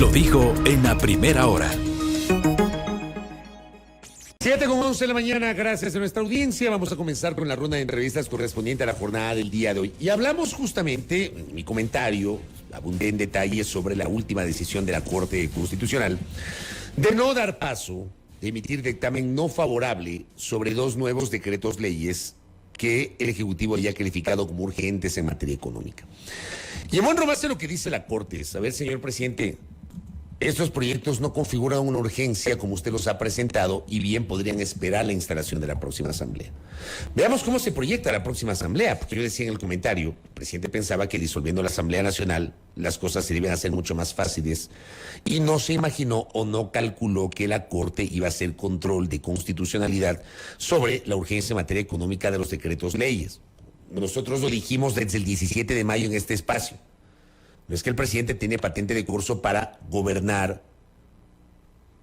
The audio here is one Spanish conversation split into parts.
Lo dijo en la primera hora. 7:11 de la mañana, gracias a nuestra audiencia. Vamos a comenzar con la ronda de entrevistas correspondiente a la jornada del día de hoy. Y hablamos justamente, en mi comentario, abundé en detalles sobre la última decisión de la Corte Constitucional de no dar paso, de emitir dictamen no favorable sobre dos nuevos decretos leyes que el Ejecutivo había calificado como urgentes en materia económica. Y en buen base lo que dice la Corte es, a ver, señor presidente, estos proyectos no configuran una urgencia como usted los ha presentado y bien podrían esperar la instalación de la próxima asamblea. Veamos cómo se proyecta la próxima asamblea, porque yo decía en el comentario, el presidente pensaba que disolviendo la Asamblea Nacional las cosas se deben hacer mucho más fáciles y no se imaginó o no calculó que la Corte iba a hacer control de constitucionalidad sobre la urgencia en materia económica de los decretos leyes. Nosotros lo dijimos desde el 17 de mayo en este espacio. No es que el presidente tiene patente de curso para gobernar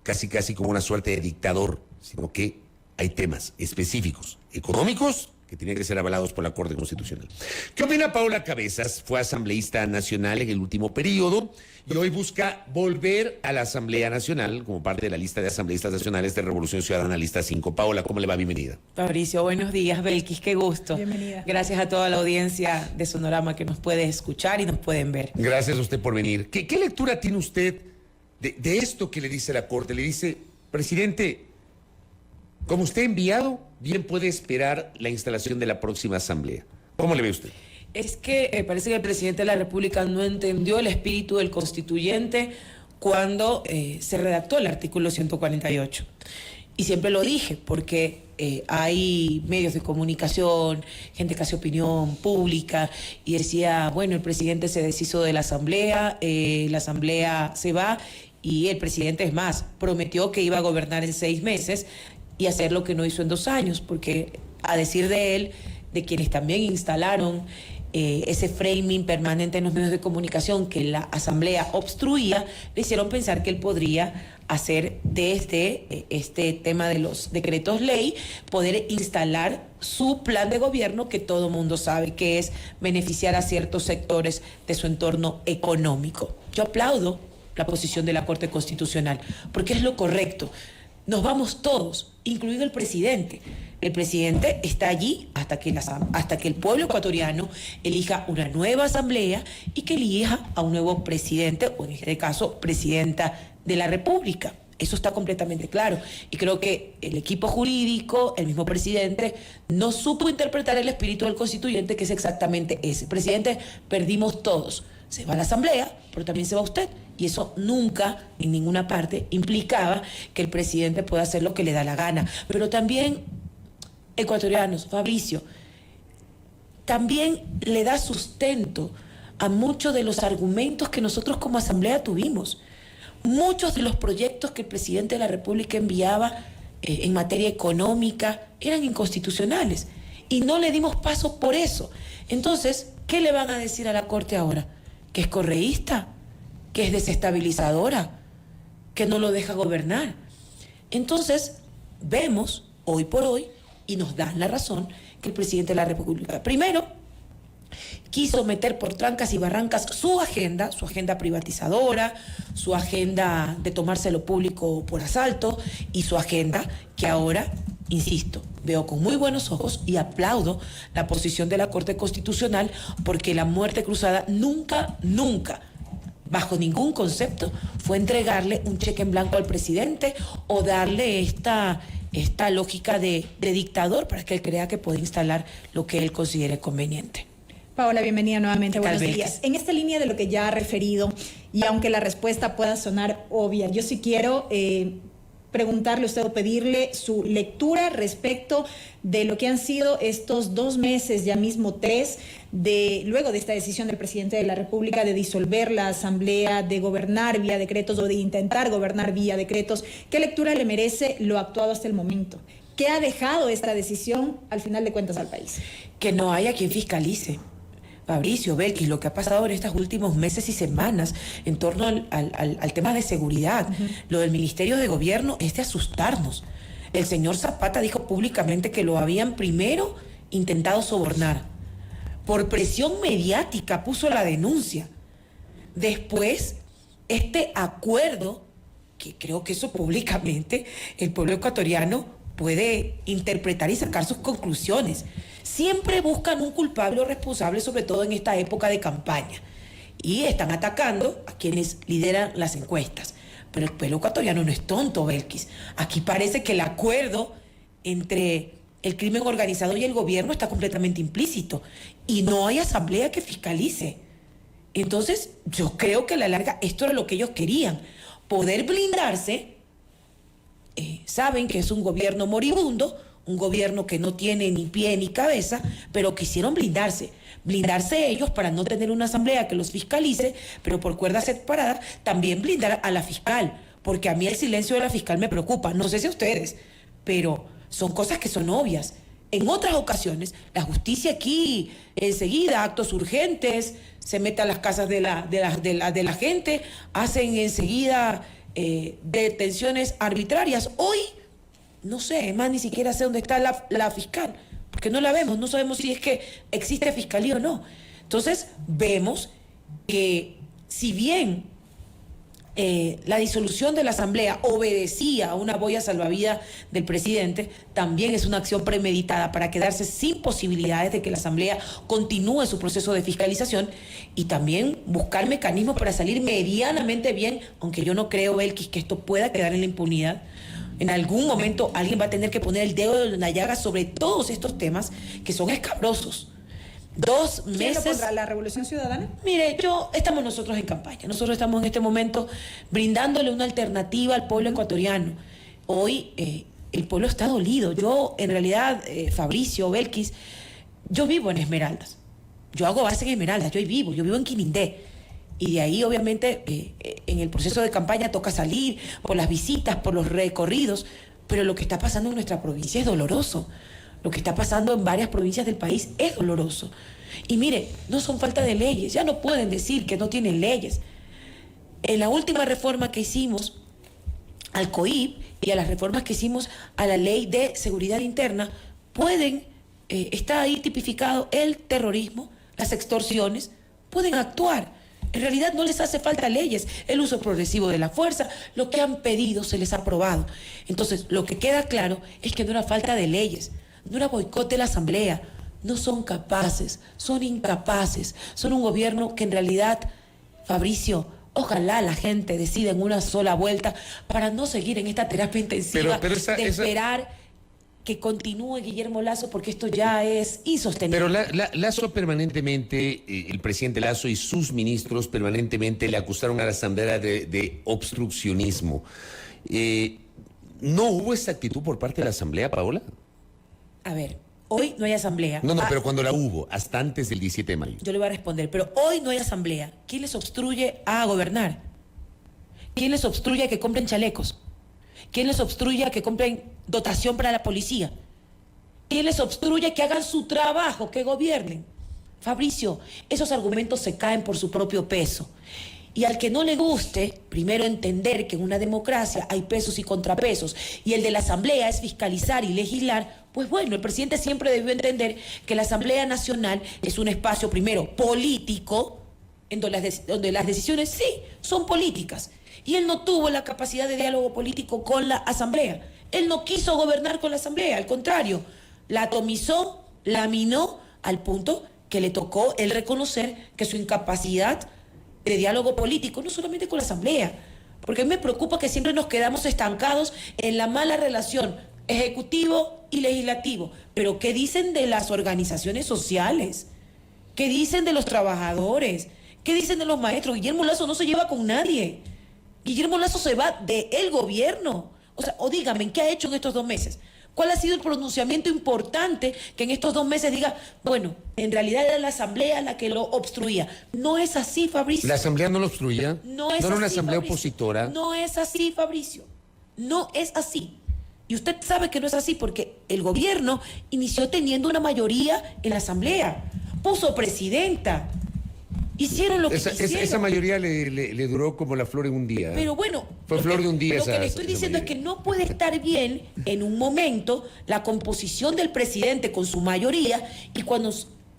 casi como una suerte de dictador, sino que hay temas específicos, económicos, que tienen que ser avalados por la Corte Constitucional. ¿Qué opina Paola Cabezas? Fue asambleísta nacional en el último periodo y hoy busca volver a la Asamblea Nacional como parte de la lista de asambleístas nacionales de Revolución Ciudadana, lista 5. Paola, ¿cómo le va? Bienvenida. Fabricio, buenos días. Belkis, qué gusto. Bienvenida. Gracias a toda la audiencia de Sonorama que nos puede escuchar y nos pueden ver. Gracias a usted por venir. ¿Qué lectura tiene usted de esto que le dice la Corte? Le dice, presidente, como usted ha enviado, bien puede esperar la instalación de la próxima asamblea. ¿Cómo le ve usted? Es que parece que el presidente de la República no entendió el espíritu del constituyente cuando se redactó el artículo 148. Y siempre lo dije, porque hay medios de comunicación, gente que hace opinión pública, y decía, bueno, el presidente se deshizo de la asamblea se va, y el presidente, es más, prometió que iba a gobernar en 6 meses, y hacer lo que no hizo en 2 años, porque a decir de él, de quienes también instalaron ese framing permanente en los medios de comunicación que la asamblea obstruía, le hicieron pensar que él podría hacer desde este tema de los decretos ley, poder instalar su plan de gobierno que todo mundo sabe que es beneficiar a ciertos sectores de su entorno económico. Yo aplaudo la posición de la Corte Constitucional, porque es lo correcto. Nos vamos todos, incluido el presidente. El presidente está allí hasta que el pueblo ecuatoriano elija una nueva asamblea y que elija a un nuevo presidente, o en este caso, presidenta de la República. Eso está completamente claro. Y creo que el equipo jurídico, el mismo presidente, no supo interpretar el espíritu del constituyente, que es exactamente ese. Presidente, perdimos todos. Se va a la asamblea, pero también se va usted. Y eso nunca, en ninguna parte, implicaba que el presidente pueda hacer lo que le da la gana. Pero también, ecuatorianos, Fabricio, también le da sustento a muchos de los argumentos que nosotros como asamblea tuvimos. Muchos de los proyectos que el presidente de la República enviaba en materia económica eran inconstitucionales. Y no le dimos paso por eso. Entonces, ¿qué le van a decir a la Corte ahora? ¿Que es correísta? ¿Que es desestabilizadora? ¿Que no lo deja gobernar? Entonces, vemos hoy por hoy, y nos dan la razón, que el presidente de la República, primero, quiso meter por trancas y barrancas su agenda privatizadora, su agenda de tomarse lo público por asalto, y su agenda que ahora, insisto, veo con muy buenos ojos y aplaudo la posición de la Corte Constitucional, porque la muerte cruzada nunca, bajo ningún concepto, fue entregarle un cheque en blanco al presidente o darle esta lógica de dictador para que él crea que puede instalar lo que él considere conveniente. Paola, bienvenida nuevamente, buenos días. En esta línea de lo que ya ha referido, y aunque la respuesta pueda sonar obvia, yo sí quiero preguntarle a usted o pedirle su lectura respecto de lo que han sido estos 2 meses, ya mismo 3, luego de esta decisión del presidente de la República de disolver la asamblea, de gobernar vía decretos o de intentar gobernar vía decretos. ¿Qué lectura le merece lo actuado hasta el momento? ¿Qué ha dejado esta decisión al final de cuentas al país? Que no haya quien fiscalice. Fabricio, Belkis, lo que ha pasado en estos últimos meses y semanas en torno al tema de seguridad, lo del Ministerio de Gobierno es de asustarnos. El señor Zapata dijo públicamente que lo habían primero intentado sobornar. Por presión mediática puso la denuncia. Después este acuerdo, que creo que eso públicamente el pueblo ecuatoriano puede interpretar y sacar sus conclusiones. Siempre buscan un culpable o responsable, sobre todo en esta época de campaña, y están atacando a quienes lideran las encuestas. Pero el pueblo ecuatoriano no es tonto, Belkis. Aquí parece que el acuerdo entre el crimen organizado y el gobierno está completamente implícito y no hay asamblea que fiscalice. Entonces, yo creo que a la larga esto era lo que ellos querían, poder blindarse. Saben que es un gobierno moribundo, un gobierno que no tiene ni pie ni cabeza, pero quisieron blindarse ellos para no tener una asamblea que los fiscalice, pero por cuerda separada también blindar a la fiscal, porque a mí el silencio de la fiscal me preocupa, no sé si a ustedes, pero son cosas que son obvias. En otras ocasiones, la justicia aquí enseguida, actos urgentes, se mete a las casas de la gente, hacen enseguida detenciones arbitrarias. Hoy, no sé, más ni siquiera sé dónde está la fiscal, porque no la vemos, no sabemos si es que existe fiscalía o no. Entonces, vemos que si bien la disolución de la asamblea obedecía a una boya salvavidas del presidente, también es una acción premeditada para quedarse sin posibilidades de que la asamblea continúe su proceso de fiscalización y también buscar mecanismos para salir medianamente bien, aunque yo no creo, Belkis, que esto pueda quedar en la impunidad. En algún momento alguien va a tener que poner el dedo en la llaga sobre todos estos temas que son escabrosos. 2 meses. ¿Quién lo pondrá? ¿La Revolución Ciudadana? Mire, estamos nosotros en campaña. Nosotros estamos en este momento brindándole una alternativa al pueblo ecuatoriano. Hoy el pueblo está dolido. Yo, en realidad, Fabricio, Belkis, yo vivo en Esmeraldas. Yo hago base en Esmeraldas. Yo vivo en Quinindé. Y de ahí, obviamente, en el proceso de campaña toca salir por las visitas, por los recorridos. Pero lo que está pasando en nuestra provincia es doloroso. Lo que está pasando en varias provincias del país es doloroso. Y mire, no son falta de leyes. Ya no pueden decir que no tienen leyes. En la última reforma que hicimos al COIP y a las reformas que hicimos a la Ley de Seguridad Interna, está ahí tipificado el terrorismo, las extorsiones, pueden actuar. En realidad no les hace falta leyes, el uso progresivo de la fuerza, lo que han pedido se les ha aprobado. Entonces, lo que queda claro es que no era falta de leyes, no era boicot de la asamblea, no son capaces, son incapaces, son un gobierno que en realidad, Fabricio, ojalá la gente decida en una sola vuelta para no seguir en esta terapia intensiva esperar que continúe Guillermo Lasso, porque esto ya es insostenible. Pero Lasso permanentemente, el presidente Lasso y sus ministros permanentemente le acusaron a la asamblea de obstruccionismo. ¿No hubo esa actitud por parte de la asamblea, Paola? A ver, hoy no hay asamblea. No, pero cuando la hubo, hasta antes del 17 de mayo. Yo le voy a responder, pero hoy no hay asamblea. ¿Quién les obstruye a gobernar? ¿Quién les obstruye a que compren chalecos? ¿Quién les obstruye a que compren dotación para la policía? ¿Quién les obstruye a que hagan su trabajo, que gobiernen? Fabricio, esos argumentos se caen por su propio peso. Y al que no le guste, primero entender que en una democracia hay pesos y contrapesos, y el de la Asamblea es fiscalizar y legislar, pues bueno, el presidente siempre debió entender que la Asamblea Nacional es un espacio, primero, político, en donde las decisiones sí son políticas. Y él no tuvo la capacidad de diálogo político con la Asamblea. Él no quiso gobernar con la Asamblea, al contrario, la atomizó, la minó, al punto que le tocó él reconocer que su incapacidad de diálogo político, no solamente con la Asamblea, porque a mí me preocupa que siempre nos quedamos estancados en la mala relación ejecutivo y legislativo. Pero ¿qué dicen de las organizaciones sociales? ¿Qué dicen de los trabajadores? ¿Qué dicen de los maestros? Guillermo Lasso no se lleva con nadie. Guillermo Lasso se va del gobierno. O dígame, ¿qué ha hecho en estos 2 meses? ¿Cuál ha sido el pronunciamiento importante que en estos 2 meses diga, bueno, en realidad era la asamblea la que lo obstruía? No es así, Fabricio. ¿La asamblea no lo obstruía? No es así, ¿No era una asamblea Fabricio. opositora? No es así, Fabricio. No es así. Y usted sabe que no es así porque el gobierno inició teniendo una mayoría en la asamblea. Puso presidenta. Hicieron lo que quisieron. Esa mayoría le duró como la flor en un día. Pero bueno, fue flor de un día. Lo que le estoy diciendo es que no puede estar bien en un momento la composición del presidente con su mayoría y cuando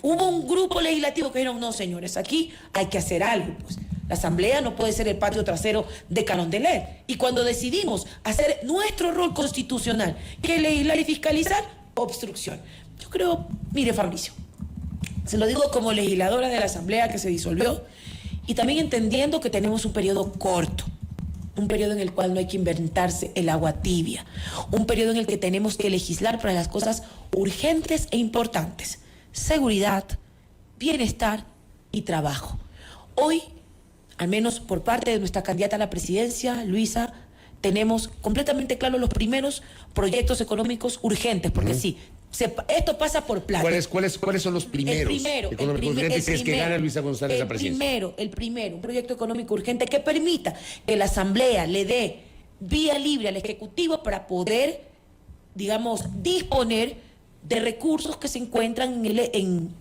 hubo un grupo legislativo que dijeron, no señores, aquí hay que hacer algo. Pues La Asamblea no puede ser el patio trasero de Carondelet. Y cuando decidimos hacer nuestro rol constitucional, que es legislar y fiscalizar, obstrucción. Yo creo, mire Fabricio, se lo digo como legisladora de la Asamblea que se disolvió y también entendiendo que tenemos un periodo corto, un periodo en el cual no hay que inventarse el agua tibia, un periodo en el que tenemos que legislar para las cosas urgentes e importantes: seguridad, bienestar y trabajo. Hoy, al menos por parte de nuestra candidata a la presidencia, Luisa, tenemos completamente claros los primeros proyectos económicos urgentes, porque sí, esto pasa por plata. ¿Cuáles son los primeros económicos urgentes si es que gana Luisa González la presidencia? El primero, un proyecto económico urgente que permita que la Asamblea le dé vía libre al Ejecutivo para poder, digamos, disponer de recursos que se encuentran en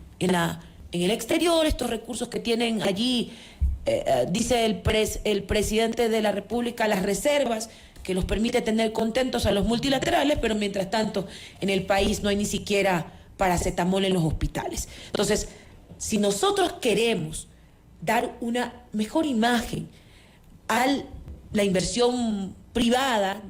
el exterior, estos recursos que tienen allí, dice el presidente de la República, las reservas, que los permite tener contentos a los multilaterales, pero mientras tanto en el país no hay ni siquiera paracetamol en los hospitales. Entonces, si nosotros queremos dar una mejor imagen a la inversión privada,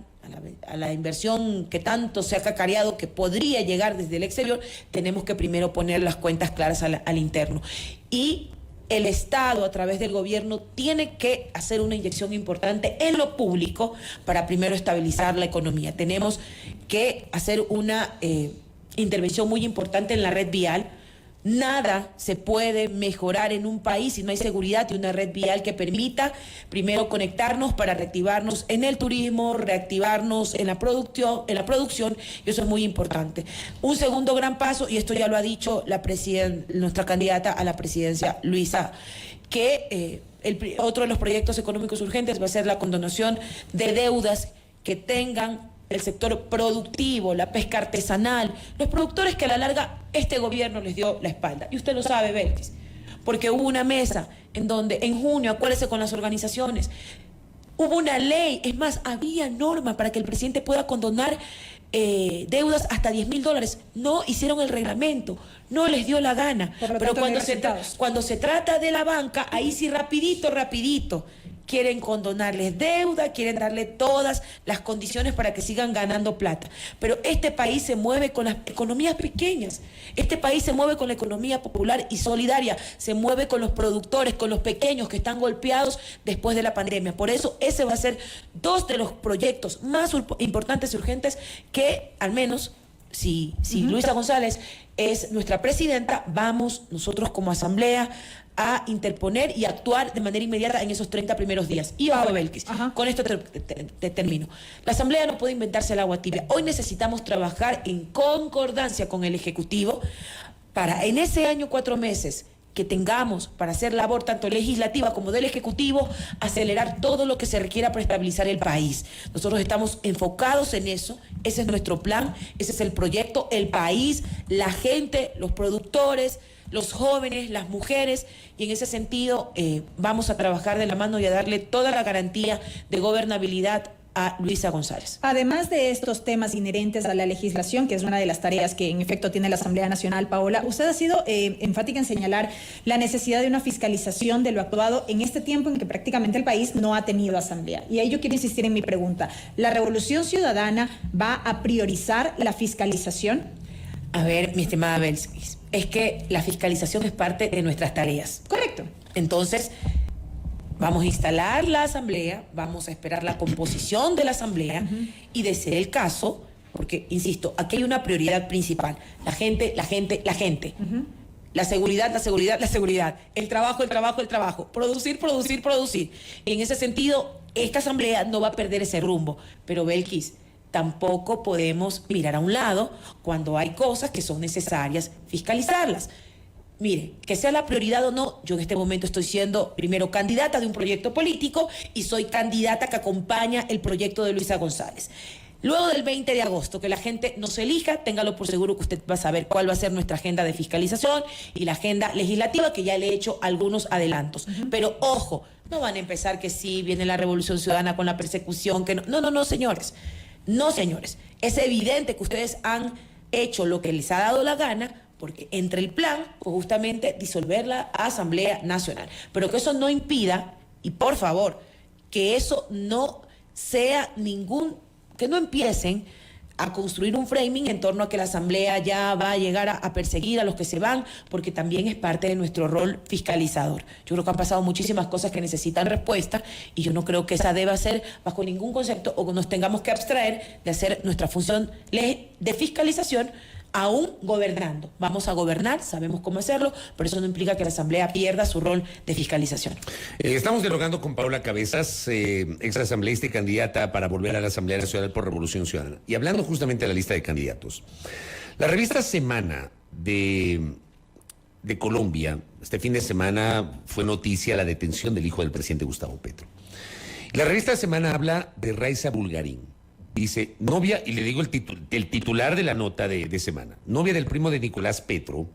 a la inversión que tanto se ha cacareado que podría llegar desde el exterior, tenemos que primero poner las cuentas claras al interno. Y el Estado, a través del gobierno, tiene que hacer una inyección importante en lo público para primero estabilizar la economía. Tenemos que hacer una intervención muy importante en la red vial. Nada se puede mejorar en un país si no hay seguridad y una red vial que permita primero conectarnos para reactivarnos en el turismo, reactivarnos en la producción, y eso es muy importante. Un segundo gran paso, y esto ya lo ha dicho nuestra candidata a la presidencia, Luisa, que otro de los proyectos económicos urgentes va a ser la condonación de deudas que tengan el sector productivo, la pesca artesanal, los productores que a la larga este gobierno les dio la espalda. Y usted lo sabe, Belkis, porque hubo una mesa en donde en junio, acuérdese con las organizaciones, hubo una ley, es más, había norma para que el presidente pueda condonar deudas hasta $10,000. No hicieron el reglamento, no les dio la gana. Pero cuando se trata de la banca, ahí sí rapidito, quieren condonarles deuda, quieren darle todas las condiciones para que sigan ganando plata. Pero este país se mueve con las economías pequeñas, este país se mueve con la economía popular y solidaria, se mueve con los productores, con los pequeños que están golpeados después de la pandemia. Por eso ese va a ser dos de los proyectos más importantes y urgentes que, al menos, si Luisa González es nuestra presidenta, vamos nosotros como Asamblea a interponer y actuar de manera inmediata en esos 30 primeros días. Y ahora, Belkis, con esto te termino. La Asamblea no puede inventarse el agua tibia. Hoy necesitamos trabajar en concordancia con el Ejecutivo para, en ese año 4 meses que tengamos para hacer labor tanto legislativa como del Ejecutivo, acelerar todo lo que se requiera para estabilizar el país. Nosotros estamos enfocados en eso, ese es nuestro plan, ese es el proyecto, el país, la gente, los productores, los jóvenes, las mujeres, y en ese sentido vamos a trabajar de la mano y a darle toda la garantía de gobernabilidad a Luisa González. Además de estos temas inherentes a la legislación, que es una de las tareas que en efecto tiene la Asamblea Nacional, Paola, usted ha sido enfática en señalar la necesidad de una fiscalización de lo actuado en este tiempo en que prácticamente el país no ha tenido Asamblea. Y ahí yo quiero insistir en mi pregunta. ¿La Revolución Ciudadana va a priorizar la fiscalización? A ver, mi estimada Belkis, es que la fiscalización es parte de nuestras tareas. Correcto. Entonces, vamos a instalar la Asamblea, vamos a esperar la composición de la Asamblea y, de ser el caso, porque, insisto, aquí hay una prioridad principal: la gente. La seguridad. El trabajo. Producir. Y en ese sentido, esta Asamblea no va a perder ese rumbo. Pero, Belkis, tampoco podemos mirar a un lado cuando hay cosas que son necesarias fiscalizarlas. Mire, que sea la prioridad o no, yo en este momento estoy siendo primero candidata de un proyecto político y soy candidata que acompaña el proyecto de Luisa González. Luego del 20 de agosto, que la gente nos elija, téngalo por seguro que usted va a saber cuál va a ser nuestra agenda de fiscalización y la agenda legislativa, que ya le he hecho algunos adelantos. Pero ojo, no van a empezar que sí, viene la Revolución Ciudadana con la persecución, que no. No, señores. No, señores. Es evidente que ustedes han hecho lo que les ha dado la gana, porque entre el plan fue justamente disolver la Asamblea Nacional. Pero que eso no impida Y por favor, que eso no sea que no empiecen a construir un framing en torno a que la Asamblea ya va a llegar a perseguir a los que se van, porque también es parte de nuestro rol fiscalizador. Yo creo que han pasado muchísimas cosas que necesitan respuesta y yo no creo que esa deba ser bajo ningún concepto o que nos tengamos que abstraer de hacer nuestra función de fiscalización aún gobernando. Vamos a gobernar, sabemos cómo hacerlo, pero eso no implica que la Asamblea pierda su rol de fiscalización. Estamos dialogando con Paola Cabezas, exasambleísta y candidata para volver a la Asamblea Nacional por Revolución Ciudadana. Y hablando justamente de la lista de candidatos. La revista Semana de Colombia, este fin de semana fue noticia la detención del hijo del presidente Gustavo Petro. La revista Semana habla de Raiza Bulgarín. Dice, novia, y le digo el titular de la nota de Semana, novia del primo de Nicolás Petro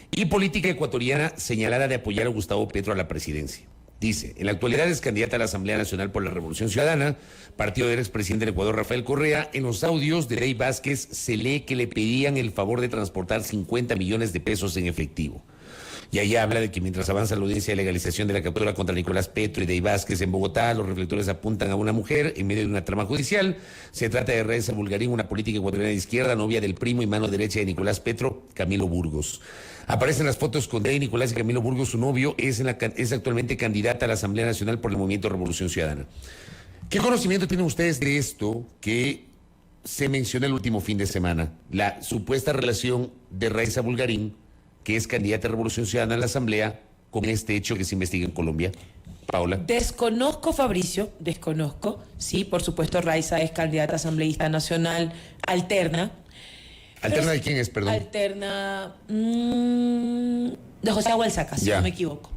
y política ecuatoriana señalada de apoyar a Gustavo Petro a la presidencia. Dice, en la actualidad es candidata a la Asamblea Nacional por la Revolución Ciudadana, partido del expresidente del Ecuador, Rafael Correa. En los audios de Dey Vázquez se lee que le pedían el favor de transportar 50 millones de pesos en efectivo. Y ahí habla de que mientras avanza la audiencia de legalización de la captura contra Nicolás Petro y Dey Vázquez en Bogotá, los reflectores apuntan a una mujer en medio de una trama judicial. Se trata de Raiza Bulgarín, una política ecuatoriana de izquierda, novia del primo y mano derecha de Nicolás Petro, Camilo Burgos. Aparecen las fotos con Dey, Nicolás y Camilo Burgos. Su novio es actualmente candidata a la Asamblea Nacional por el Movimiento Revolución Ciudadana. ¿Qué conocimiento tienen ustedes de esto que se menciona el último fin de semana? La supuesta relación de Raiza Bulgarín, que es candidata a Revolución Ciudadana en la Asamblea, con este hecho que se investiga en Colombia. Paola. Desconozco, Fabricio, desconozco. Sí, por supuesto, Raiza es candidata asambleísta nacional alterna. ¿Alterna de quién es, perdón? Alterna de José Agualsaca, si no me equivoco.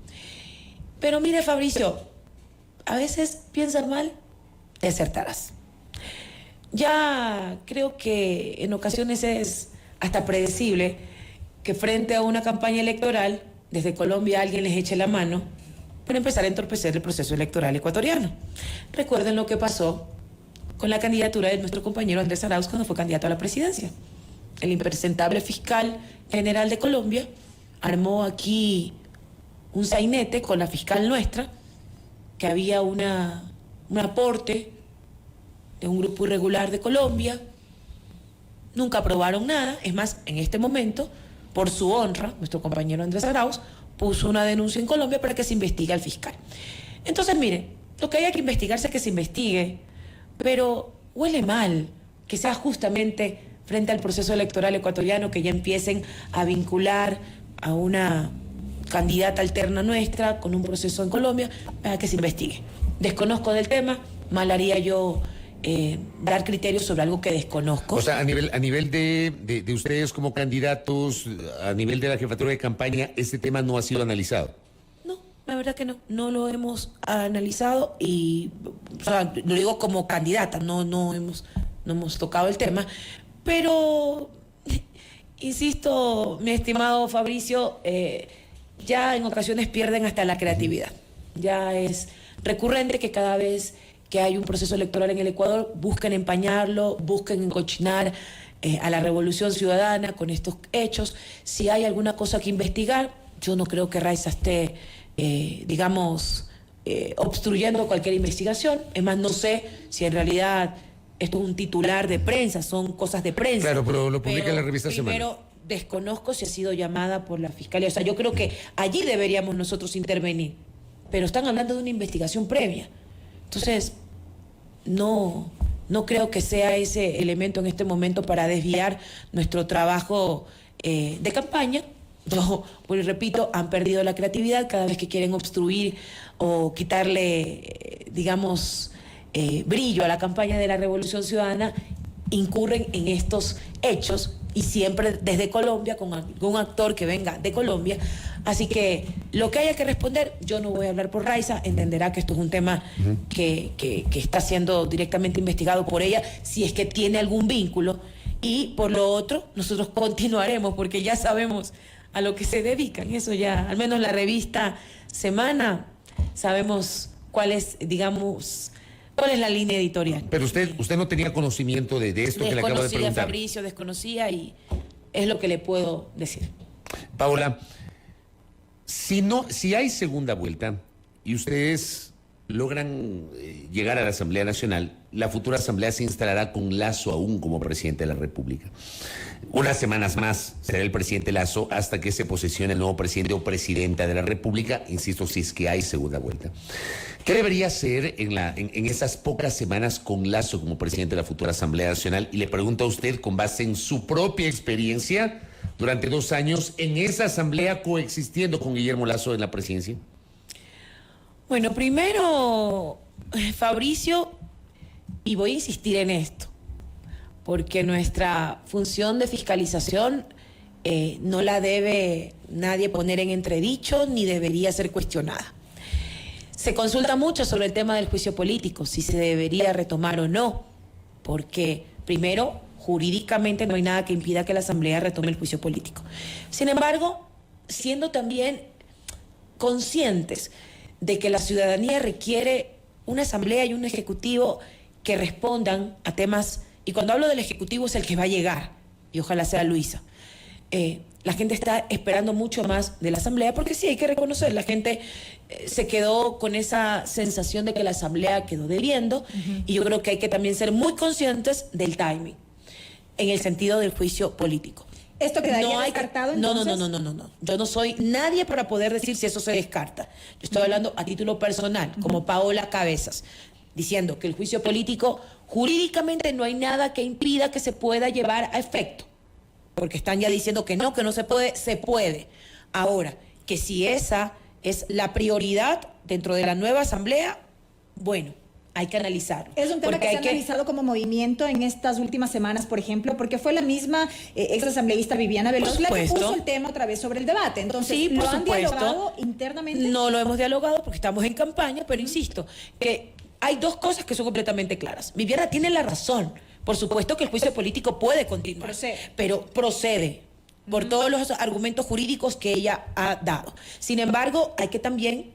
Pero mire, Fabricio, a veces piensas mal, te acertarás. Ya creo que en ocasiones es hasta predecible que frente a una campaña electoral, desde Colombia alguien les eche la mano para empezar a entorpecer el proceso electoral ecuatoriano. Recuerden lo que pasó con la candidatura de nuestro compañero Andrés Arauz cuando fue candidato a la presidencia. El impresentable fiscal general de Colombia armó aquí un sainete con la fiscal nuestra, que había un aporte de un grupo irregular de Colombia. Nunca aprobaron nada. Es más, en este momento, por su honra, nuestro compañero Andrés Arauz puso una denuncia en Colombia para que se investigue al fiscal. Entonces, mire, lo que haya que investigarse es que se investigue, pero huele mal que sea justamente frente al proceso electoral ecuatoriano que ya empiecen a vincular a una candidata alterna nuestra con un proceso en Colombia para que se investigue. Desconozco del tema, mal haría yo dar criterios sobre algo que desconozco. O sea, a nivel de ustedes como candidatos, a nivel de la jefatura de campaña, este tema no ha sido analizado. No, la verdad que no lo hemos analizado y, o sea, lo digo como candidata, no hemos tocado el tema, pero insisto, mi estimado Fabricio, ya en ocasiones pierden hasta la creatividad. Ya es recurrente que cada vez que hay un proceso electoral en el Ecuador, busquen empañarlo, busquen encochinar a la Revolución Ciudadana con estos hechos. Si hay alguna cosa que investigar, yo no creo que Raiza esté, obstruyendo cualquier investigación. Es más, no sé si en realidad esto es un titular de prensa, son cosas de prensa. Claro, pero lo publica en la revista Semana. Primero, desconozco si ha sido llamada por la Fiscalía. O sea, yo creo que allí deberíamos nosotros intervenir. Pero están hablando de una investigación previa. Entonces, no creo que sea ese elemento en este momento para desviar nuestro trabajo de campaña. Yo, pues, repito, han perdido la creatividad cada vez que quieren obstruir o quitarle, brillo a la campaña de la Revolución Ciudadana, incurren en estos hechos y siempre desde Colombia, con algún actor que venga de Colombia. Así que lo que haya que responder, yo no voy a hablar por Raiza, entenderá que esto es un tema que está siendo directamente investigado por ella, si es que tiene algún vínculo. Y por lo otro, nosotros continuaremos, porque ya sabemos a lo que se dedican. Eso ya, al menos la revista Semana, sabemos cuál es la línea editorial. Pero usted no tenía conocimiento de esto que le acabo de preguntar. Desconocía, Fabricio, desconocía, y es lo que le puedo decir. Paola, si hay segunda vuelta y ustedes logran llegar a la Asamblea Nacional, la futura Asamblea se instalará con Lasso aún como presidente de la República. Unas semanas más será el presidente Lasso hasta que se posesione el nuevo presidente o presidenta de la República, insisto, si es que hay segunda vuelta. ¿Qué debería hacer en esas pocas semanas con Lasso como presidente de la futura Asamblea Nacional? Y le pregunto a usted, con base en su propia experiencia durante 2 años en esa asamblea coexistiendo con Guillermo Lasso en la presidencia. Bueno, primero, Fabricio, y voy a insistir en esto, porque nuestra función de fiscalización no la debe nadie poner en entredicho ni debería ser cuestionada. Se consulta mucho sobre el tema del juicio político, si se debería retomar o no, porque primero, jurídicamente no hay nada que impida que la Asamblea retome el juicio político. Sin embargo, siendo también conscientes de que la ciudadanía requiere una Asamblea y un Ejecutivo que respondan a temas, y cuando hablo del Ejecutivo es el que va a llegar, y ojalá sea Luisa. La gente está esperando mucho más de la Asamblea, porque sí, hay que reconocer, la gente se quedó con esa sensación de que la Asamblea quedó debiendo, y yo creo que hay que también ser muy conscientes del timing, en el sentido del juicio político. ¿Esto quedaría descartado entonces? No. Yo no soy nadie para poder decir si eso se descarta. Yo estoy hablando a título personal, como Paola Cabezas, diciendo que el juicio político, jurídicamente no hay nada que impida que se pueda llevar a efecto. Porque están ya diciendo que no se puede. Ahora, que si esa es la prioridad dentro de la nueva asamblea, bueno, hay que analizarlo. Es un tema que se ha analizado como movimiento en estas últimas semanas, por ejemplo, porque fue la misma exasambleísta Viviana Veloz la que puso el tema otra vez sobre el debate. Entonces, sí, ¿lo han dialogado internamente? No lo hemos dialogado porque estamos en campaña, pero insisto, que hay 2 cosas que son completamente claras. Viviana tiene la razón. Por supuesto que el juicio político puede continuar, pero procede por todos los argumentos jurídicos que ella ha dado. Sin embargo, hay que también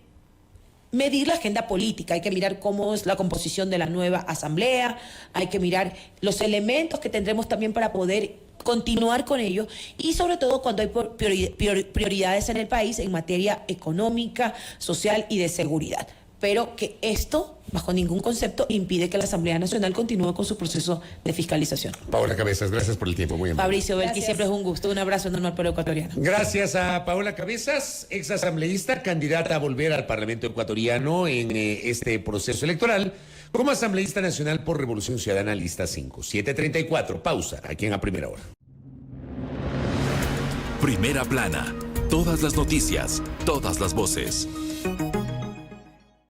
medir la agenda política, hay que mirar cómo es la composición de la nueva asamblea, hay que mirar los elementos que tendremos también para poder continuar con ello, y sobre todo cuando hay prioridades en el país en materia económica, social y de seguridad. Pero que esto, bajo ningún concepto, impide que la Asamblea Nacional continúe con su proceso de fiscalización. Paola Cabezas, gracias por el tiempo. Muy amable. Fabricio Belkis, siempre es un gusto. Un abrazo enorme al pueblo ecuatoriano. Gracias a Paola Cabezas, exasambleísta, candidata a volver al Parlamento ecuatoriano en este proceso electoral, como asambleísta nacional por Revolución Ciudadana, lista 5. 7:34, pausa, aquí en A Primera Hora. Primera Plana, todas las noticias, todas las voces.